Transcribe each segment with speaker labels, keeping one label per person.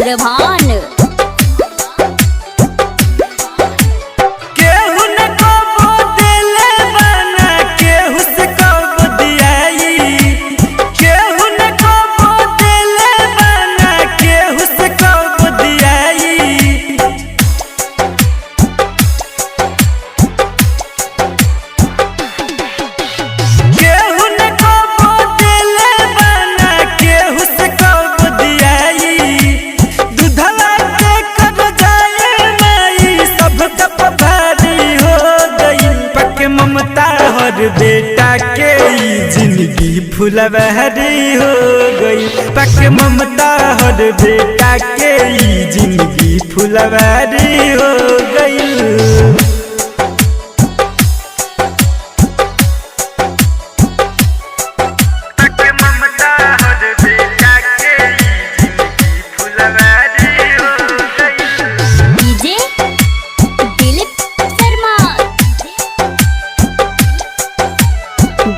Speaker 1: चंद्रभान।
Speaker 2: बेटा के जिंदगी फुलवहरी हो गई, पक ममता हर बेटा के जिंदगी फुलवहरी हो गई।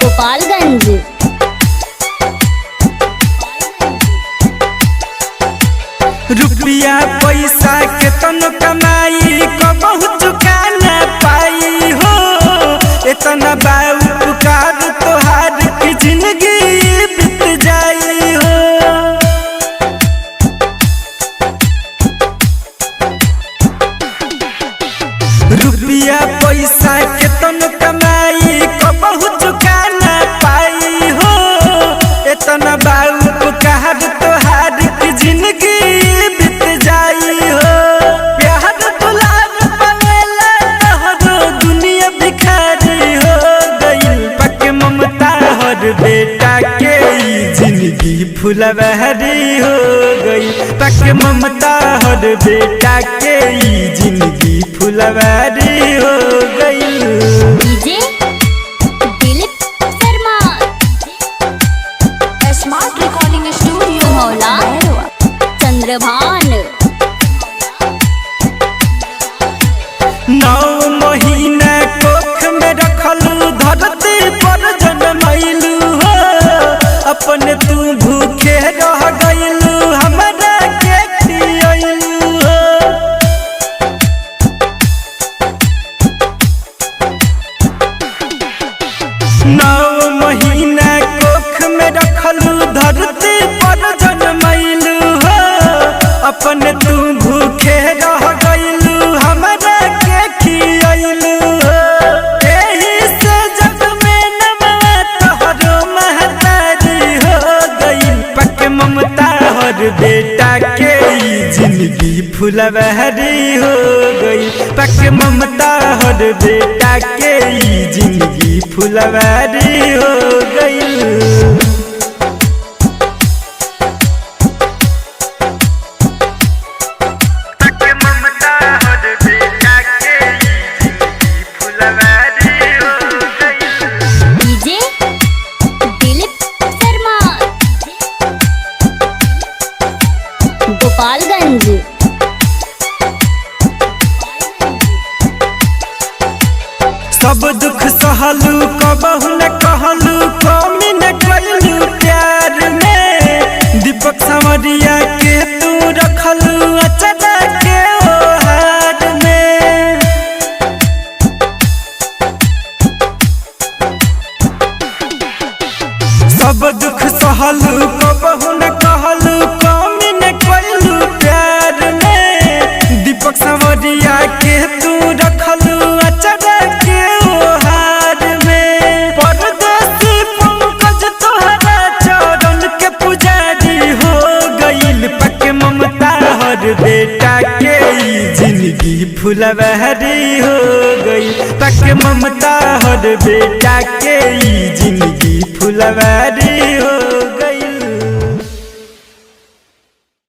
Speaker 1: गोपालगंज।
Speaker 2: रुपया पैसा के तन कमाई कबहू चुका न पाई हो, इतना बाउकार तोहार की जिंदगी बीत जाई हो। रुपया पैसा के तन कमाई कबहू चुका न पाई हो, इतना बाउकार तोहार की जिंदगी बीत जाई हो। प्यार दुलार पवेला तोहरो दुनिया भिखारी हो गई, पक ममता हर बेटा के जिंदगी फुलवहरी हो गई, पक ममता हर बेटा के जिंदगी फुलवहरी हो गई।
Speaker 1: DJ Dilip Sharma, smart recording studio मौला चंद्रभान।
Speaker 2: 9 महीना कोख में रखलू धरती पर जन्मैलू हो, अपने तू भूखे रह गईलू हमरा के खियलू हो। 9 महीना कोख में रखलू धरती पर जन्मैलू हो, अपने तू भूखे रह गईलू हमरा के खियलू हो। एही से जग में नमवा तोहरो महतारी हो गई, पक ममता हर बेटा के जिंदगी फुलवहरी हो गई, पक ममता हर बेटा के जिंदगी फुलवहरी हो गई।
Speaker 1: डीजे दिलीप शर्मा, गोपालगंज।
Speaker 2: सब दुख सहलू कबहू न कहलू कमी न कलू प्यार में, दीपक संवरिया के तू रखलू अचना के ओहार में। सब दुख सहलू कबहू न कहलू कमी न कलू प्यार में, दीपक संवरिया के तू रखलू अचना के ओहार में। परदेसी पंकज तोहरा चरण के पुजारी हो गईल, पक ममता हर बेटा के जिंदगी फुलवहरी हो गई, पक ममता हर बेटा के जिंदगी फुलवहरी हो